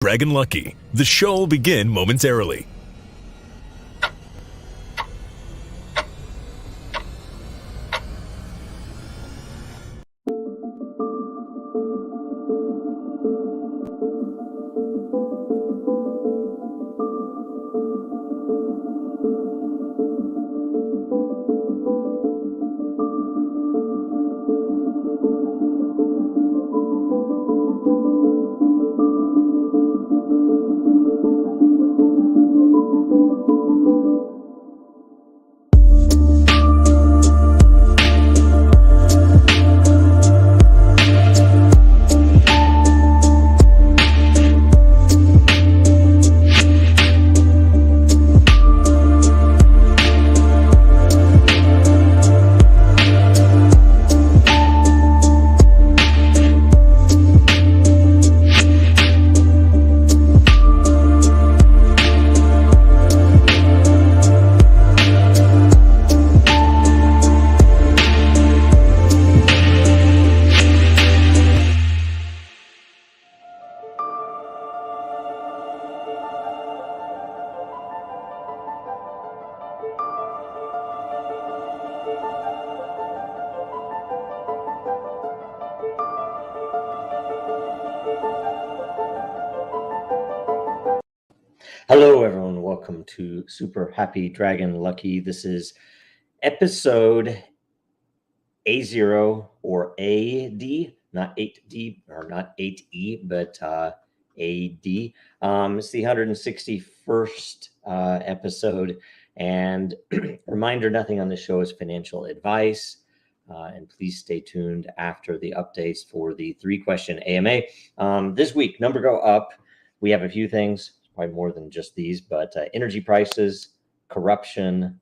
Dragon Lucky. The show will begin momentarily. Hello, everyone. Welcome to Super Happy Dragon Lucky. This is episode A0 or AD, not 8D or not 8E, but AD. It's the 161st episode. And reminder, nothing on this show is financial advice. And please stay tuned after the updates for the 3-question AMA. This week, number go up. We have a few things. Probably more than just these, but energy prices, corruption,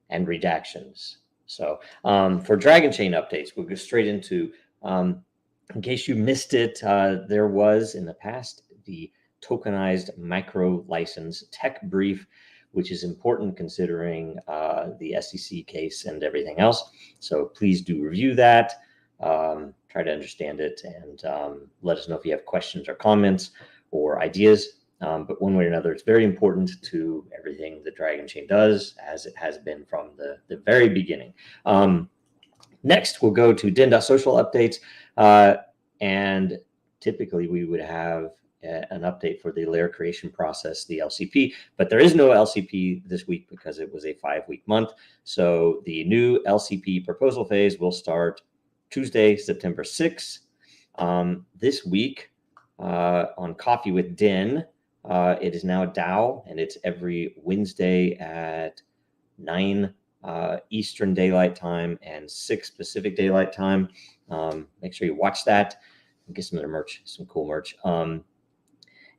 and redactions. So for Dragonchain updates, we'll go straight into, in case you missed it, there was in the past the tokenized micro license tech brief, which is important considering the SEC case and everything else. So please do review that, try to understand it, and let us know if you have questions or comments or ideas. But one way or another, it's very important to everything that Dragonchain does, as it has been from the very beginning. Next, we'll go to DENDAO.Social updates. And typically, we would have an update for the layer creation process, the LCP. But there is no LCP this week because it was a 5-week month. So the new LCP proposal phase will start Tuesday, September 6th. This week on CoffeeWithDen, it is now DAO, and it's every Wednesday at 9 Eastern Daylight Time and 6 Pacific Daylight Time. Make sure you watch that and get some of their merch, some cool merch. And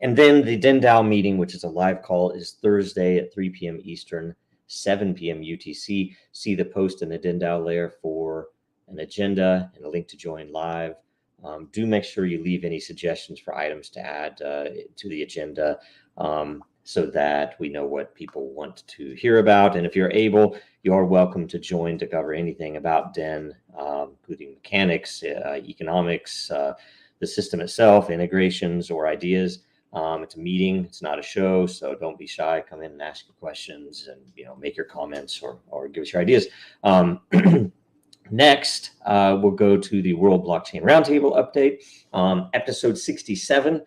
then the DENDAO meeting, which is a live call, is Thursday at 3 p.m. Eastern, 7 p.m. UTC. See the post in the DENDAO layer for an agenda and a link to join live. Do make sure you leave any suggestions for items to add to the agenda so that we know what people want to hear about. And if you're able, you are welcome to join to cover anything about DEN, including mechanics, economics, the system itself, integrations, or ideas. It's a meeting. It's not a show, so don't be shy. Come in and ask your questions and make your comments or give us your ideas. Next, we'll go to the World Blockchain Roundtable update. Episode 67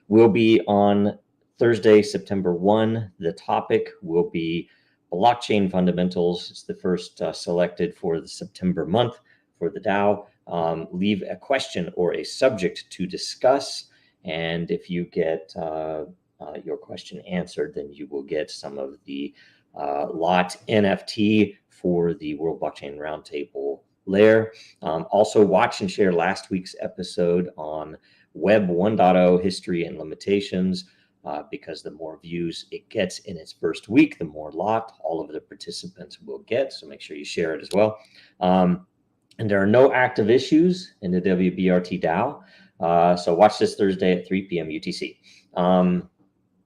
will be on Thursday, September 1. The topic will be blockchain fundamentals. It's the first selected for the September month for the DAO. Leave a question or a subject to discuss. And if you get your question answered, then you will get some of the lot NFT for the World Blockchain Roundtable layer. Also watch and share last week's episode on Web 1.0 history and limitations, because the more views it gets in its first week, the more lot all of the participants will get. So make sure you share it as well. And there are no active issues in the WBRT DAO. So watch this Thursday at 3 p.m. UTC.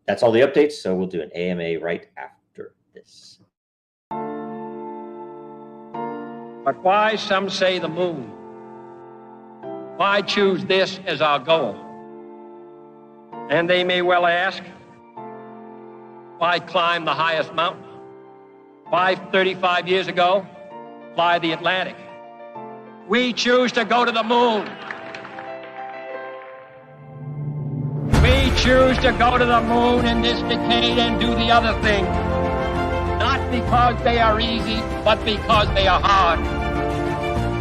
That's all the updates. So we'll do an AMA right after this. But why, some say, the moon? Why choose this as our goal? And they may well ask, why climb the highest mountain? Why 35 years ago, fly the Atlantic? We choose to go to the moon. We choose to go to the moon in this decade and do the other thing. Not because they are easy, but because they are hard.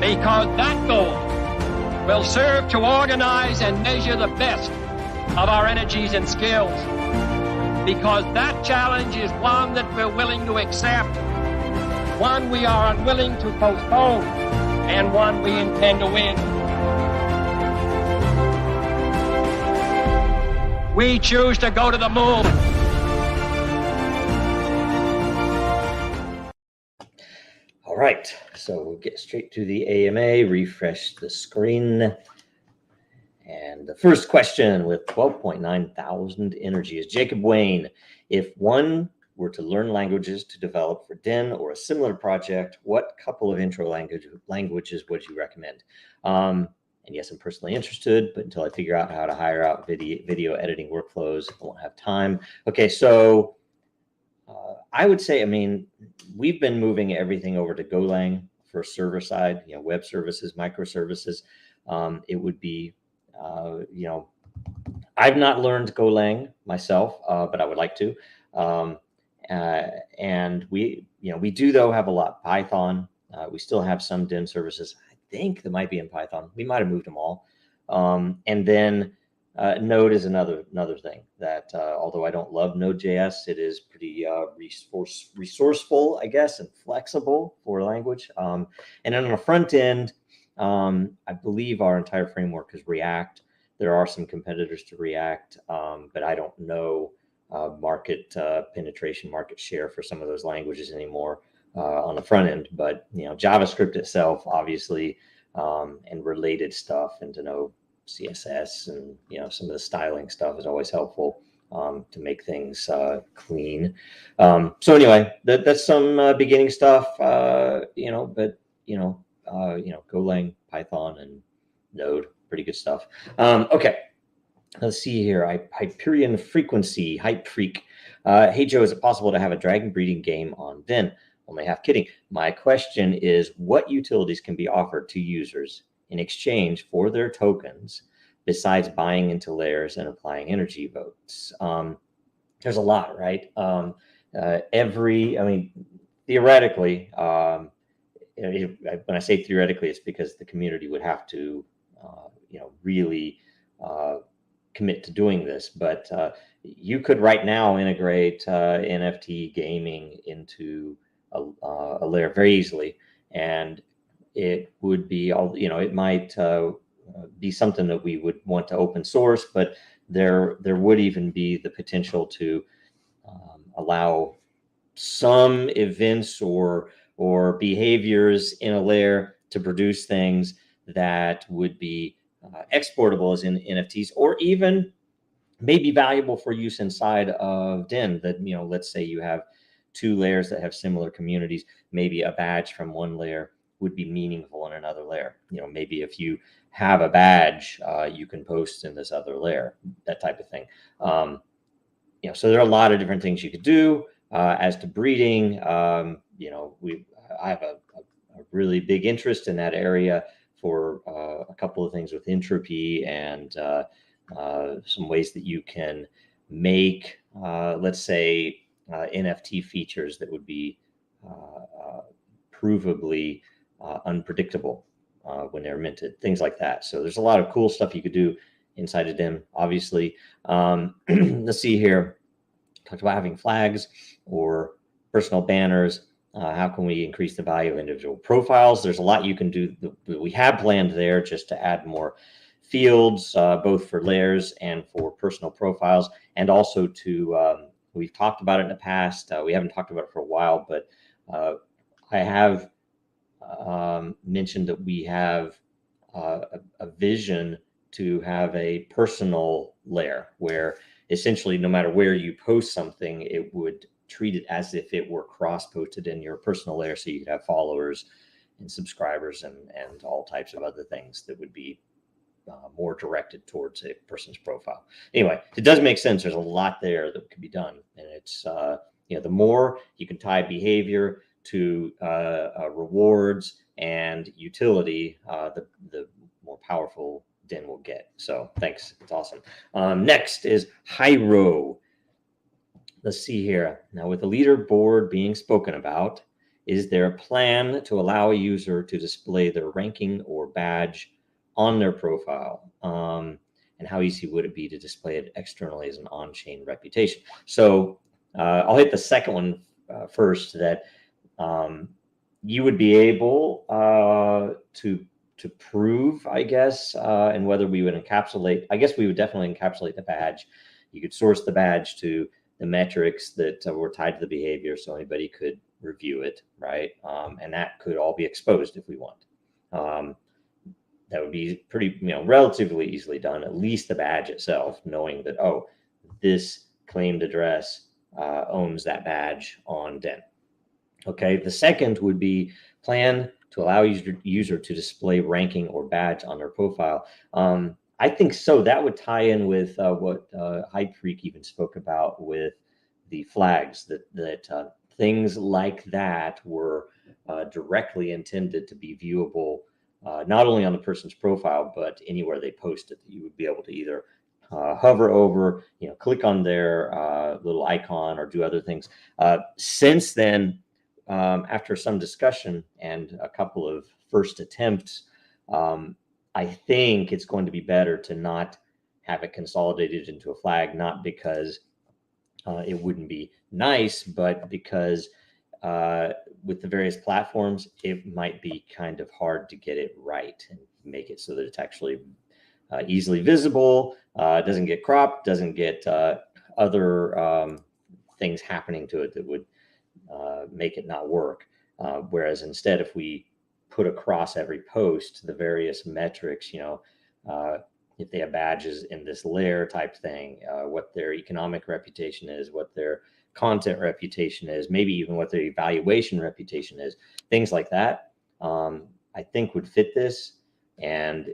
Because that goal will serve to organize and measure the best of our energies and skills. Because that challenge is one that we're willing to accept, one we are unwilling to postpone, and one we intend to win. We choose to go to the moon. All right, so we'll get straight to the AMA, refresh the screen. And the first question with 12.9 thousand energy is Jacob Wayne. If one were to learn languages to develop for Den or a similar project, what couple of intro languages would you recommend? And yes, I'm personally interested, but until I figure out how to hire out video editing workflows, I won't have time. Okay, so I would say, I mean, we've been moving everything over to Golang for server side, web services, microservices. It would be I've not learned Golang myself, but I would like to. And we do though have a lot Python. We still have some Den services. I think that might be in Python. We might have moved them all. And then Node is another thing that although I don't love Node.js, it is pretty resourceful, I guess, and flexible for language. And then on the front end, I believe our entire framework is React. There are some competitors to React, but I don't know market penetration, market share for some of those languages anymore on the front end. But JavaScript itself, obviously, and related stuff, and to know CSS and some of the styling stuff is always helpful to make things clean. So anyway, that's some beginning stuff, but Golang, Python, and Node, pretty good stuff. Okay, let's see here. Hyperion Frequency, Hype Freak. Hey Joe, is it possible to have a dragon breeding game on Den? Only half kidding. My question is, what utilities can be offered to users in exchange for their tokens besides buying into lairs and applying energy votes? There's a lot, right? Theoretically, when I say theoretically, it's because the community would have to, really commit to doing this. But you could right now integrate NFT gaming into a layer very easily, and it would be it might be something that we would want to open source, but there would even be the potential to allow some events or behaviors in a layer to produce things that would be exportable as in NFTs, or even maybe valuable for use inside of Den. That let's say you have two layers that have similar communities, maybe a badge from one layer would be meaningful in another layer. Maybe if you have a badge, you can post in this other layer, that type of thing. So there are a lot of different things you could do. As to breeding, I have a really big interest in that area for a couple of things with entropy and some ways that you can make, let's say, NFT features that would be provably unpredictable when they're minted, things like that. So there's a lot of cool stuff you could do inside of Den, obviously. Let's see here. Talked about having flags or personal banners. How can we increase the value of individual profiles? There's a lot you can do that we have planned there, just to add more fields, both for layers and for personal profiles, and also to, we've talked about it in the past. We haven't talked about it for a while, but I have mentioned that we have a vision to have a personal layer where essentially no matter where you post something, it would treat it as if it were cross-posted in your personal layer, so you could have followers and subscribers and all types of other things that would be more directed towards a person's profile. Anyway, it does make sense. There's a lot there that can be done, and it's the more you can tie behavior to rewards and utility, the more powerful Den will get. So thanks, it's awesome. Next is Hyro. Let's see here. Now, with the leaderboard being spoken about, is there a plan to allow a user to display their ranking or badge on their profile? And how easy would it be to display it externally as an on-chain reputation? So I'll hit the second one first, that you would be able to prove, I guess, and whether we would encapsulate, I guess we would definitely encapsulate the badge. You could source the badge to the metrics that were tied to the behavior, so anybody could review it, right? And that could all be exposed if we want. That would be pretty, relatively easily done, at least the badge itself, knowing that, oh, this claimed address owns that badge on Den. Okay, the second would be plan to allow user to display ranking or badge on their profile. I think so. That would tie in with what Hype Freak even spoke about with the flags, that things like that were directly intended to be viewable, not only on the person's profile, but anywhere they post it. You would be able to either hover over, click on their little icon or do other things. Since then, after some discussion and a couple of first attempts, I think it's going to be better to not have it consolidated into a flag, not because it wouldn't be nice, but because with the various platforms, it might be kind of hard to get it right and make it so that it's actually easily visible, doesn't get cropped, doesn't get other things happening to it that would make it not work. Whereas instead, if we put across every post the various metrics, if they have badges in this layer type thing, what their economic reputation is, what their content reputation is, maybe even what their evaluation reputation is, things like that, I think would fit this. And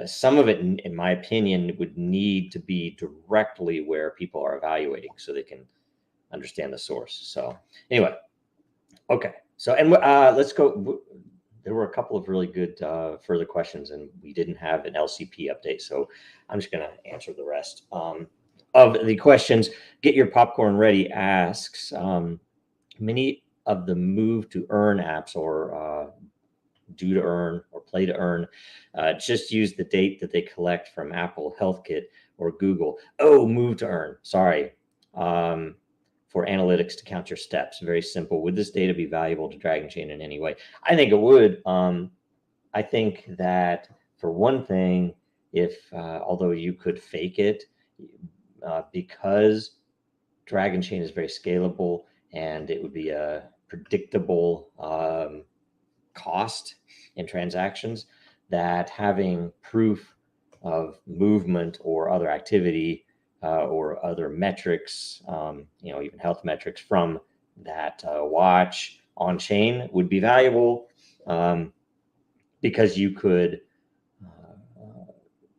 some of it, in my opinion, would need to be directly where people are evaluating so they can understand the source. So anyway, okay. So, and let's go. There were a couple of really good further questions, and we didn't have an LCP update. So I'm just going to answer the rest of the questions. Get your popcorn ready asks, many of the move to earn apps or do to earn or play to earn just use the date that they collect from Apple Health Kit or Google. Oh, move to earn. Sorry. For analytics to count your steps. Very simple. Would this data be valuable to Dragonchain in any way? I think it would. I think that for one thing, if although you could fake it, because Dragonchain is very scalable and it would be a predictable cost in transactions, that having proof of movement or other activity or other metrics, even health metrics from that watch on chain would be valuable, because you could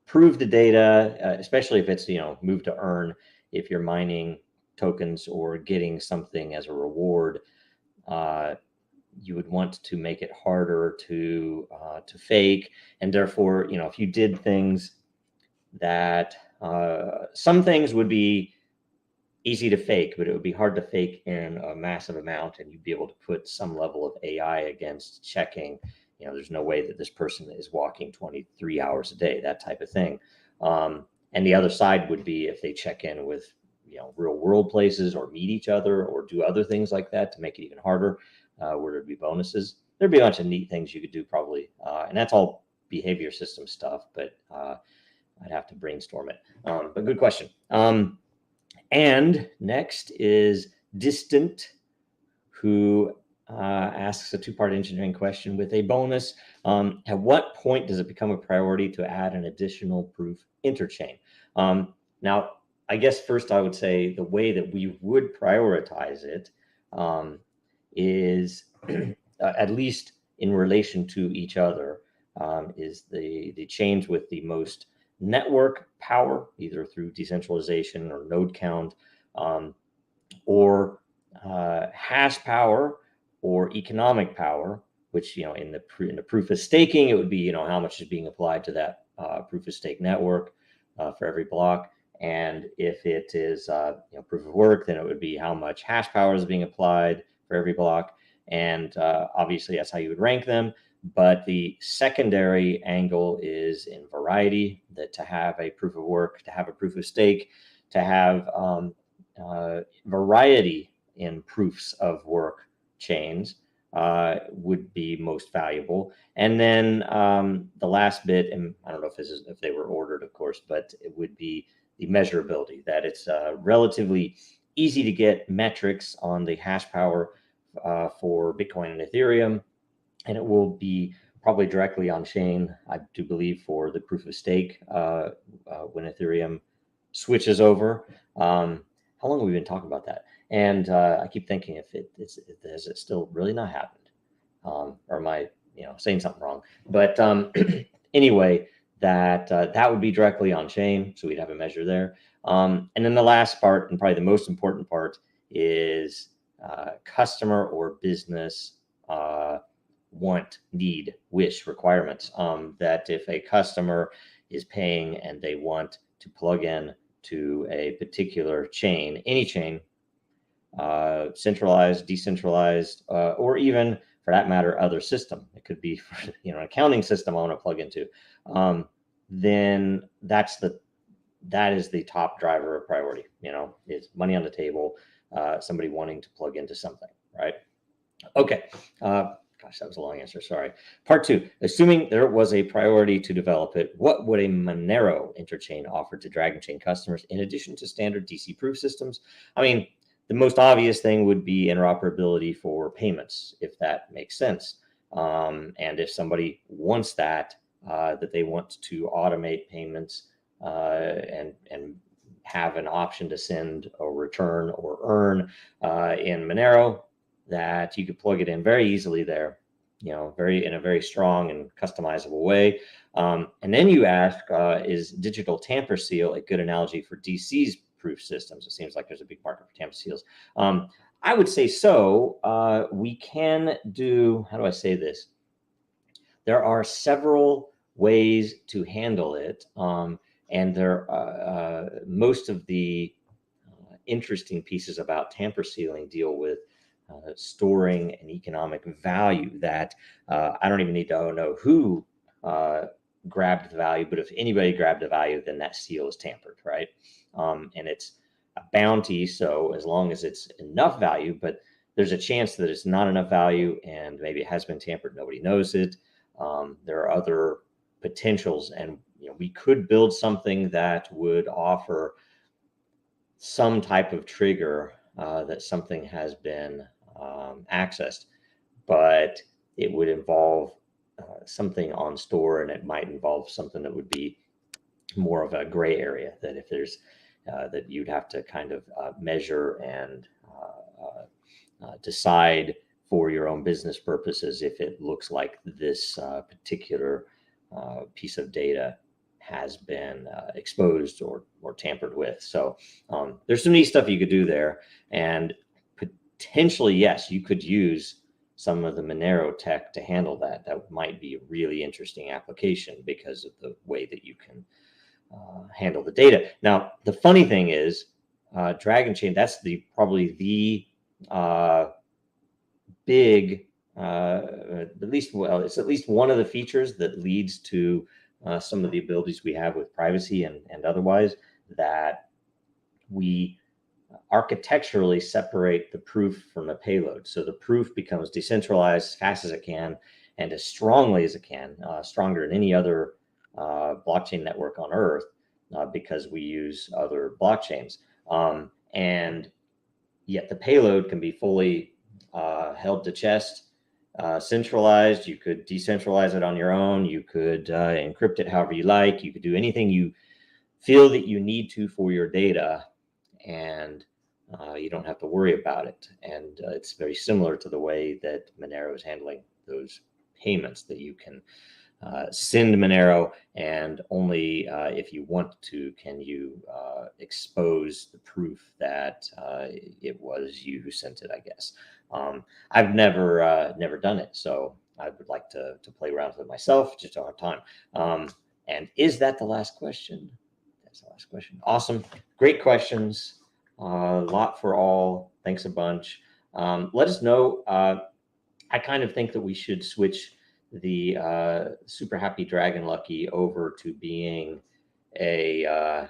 prove the data, especially if it's, move to earn, if you're mining tokens or getting something as a reward, you would want to make it harder to fake. And therefore, if you did things that some things would be easy to fake, but it would be hard to fake in a massive amount, and you'd be able to put some level of AI against checking, there's no way that this person is walking 23 hours a day, that type of thing. And the other side would be if they check in with, real world places or meet each other or do other things like that to make it even harder, where there'd be bonuses. There'd be a bunch of neat things you could do probably. And that's all behavior system stuff, but I'd have to brainstorm it. But good question. And next is Distant, who asks a two-part engineering question with a bonus. At what point does it become a priority to add an additional proof interchain? Now, I guess first I would say the way that we would prioritize it is at least in relation to each other, is the chains with the most network power, either through decentralization or node count, or hash power or economic power, which, in the proof of staking, it would be, how much is being applied to that proof of stake network for every block. And if it is proof of work, then it would be how much hash power is being applied for every block. And obviously that's how you would rank them. But the secondary angle is in variety, that to have a proof of work, to have a proof of stake, to have variety in proofs of work chains would be most valuable. And then the last bit, and I don't know if they were ordered, of course, but it would be the measurability, that it's relatively easy to get metrics on the hash power for Bitcoin and Ethereum. And it will be probably directly on chain, I do believe, for the proof of stake when Ethereum switches over. How long have we been talking about that? And I keep thinking, has it still really not happened? Or am I, saying something wrong? But anyway, that would be directly on chain, so we'd have a measure there. And then the last part, and probably the most important part, is customer or business want, need, wish, requirements. That if a customer is paying and they want to plug in to a particular chain, any chain, centralized, decentralized, or even for that matter, other system. It could be, an accounting system I want to plug into. Then that is the top driver of priority. Is money on the table, somebody wanting to plug into something, right? Okay. Gosh, that was a long answer. Sorry. Part 2, assuming there was a priority to develop it, what would a Monero interchain offer to Dragonchain customers in addition to standard DC proof systems? I mean, the most obvious thing would be interoperability for payments, if that makes sense. And if somebody wants that they want to automate payments and have an option to send or return or earn in Monero, that you could plug it in very easily there, in a very strong and customizable way. And then you ask, is digital tamper seal a good analogy for DC's proof systems? It seems like there's a big market for tamper seals. I would say so. We can do, how do I say this? There are several ways to handle it. And there, most of the interesting pieces about tamper sealing deal with storing an economic value that I don't even need to know who grabbed the value, but if anybody grabbed the value, then that seal is tampered, right? And it's a bounty, so as long as it's enough value, but there's a chance that it's not enough value and maybe it has been tampered, nobody knows it. There are other potentials, and we could build something that would offer some type of trigger that something has been accessed, but it would involve something on store, and it might involve something that would be more of a gray area, that if there's that you'd have to kind of measure and decide for your own business purposes if it looks like this particular piece of data has been exposed or tampered with. So there's some neat stuff you could do there, and potentially, yes, you could use some of the Monero tech to handle that. That might be a really interesting application because of the way that you can handle the data. Now, the funny thing is, Dragonchain, that's probably the big, it's at least one of the features that leads to some of the abilities we have with privacy and otherwise, that we architecturally separate the proof from the payload. So the proof becomes decentralized as fast as it can and as strongly as it can, stronger than any other blockchain network on Earth, because we use other blockchains. And yet the payload can be fully held to chest, centralized. You could decentralize it on your own. You could encrypt it however you like. You could do anything you feel that you need to for your data, and you don't have to worry about it. And it's very similar to the way that Monero is handling those payments, that you can send Monero, and only if you want to can you expose the proof that it was you who sent it, I guess. I've never done it, so I would like to play around with it myself, just don't have time. And is that the last question? That's the last question. Awesome. Great questions. A lot for all. Thanks a bunch. Let us know. I kind of think that we should switch the Super Happy Dragon Lucky over to being a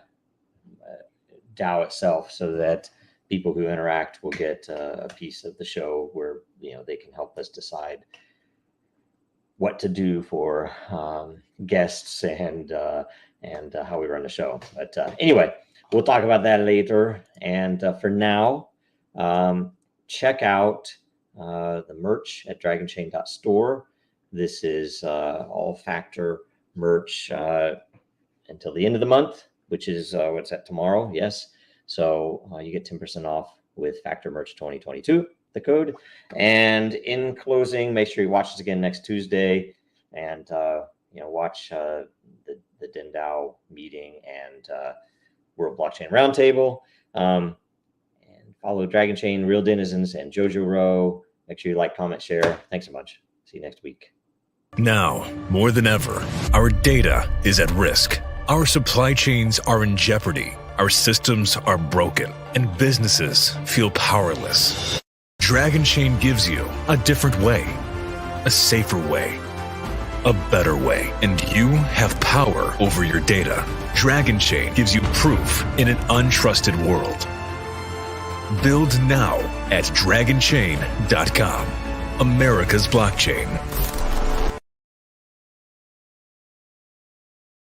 DAO itself, so that people who interact will get a piece of the show where they can help us decide what to do for guests and how we run the show. But anyway, we'll talk about that later. And for now, check out the merch at Dragonchain.store. This is all factor merch until the end of the month, which is what's that, tomorrow? Yes. So you get 10% off with Factor Merch 2022, the code. And in closing, make sure you watch us again next Tuesday, and watch the DENDAO meeting and World Blockchain Roundtable. And follow Dragonchain, Real Denizens, and Jojo Row. Make sure you like, comment, share. Thanks so much. See you next week. Now, more than ever, our data is at risk. Our supply chains are in jeopardy. Our systems are broken, and businesses feel powerless. Dragonchain gives you a different way, a safer way, a better way, and you have power over your data. Dragonchain gives you proof in an untrusted world. Build now at dragonchain.com. America's blockchain.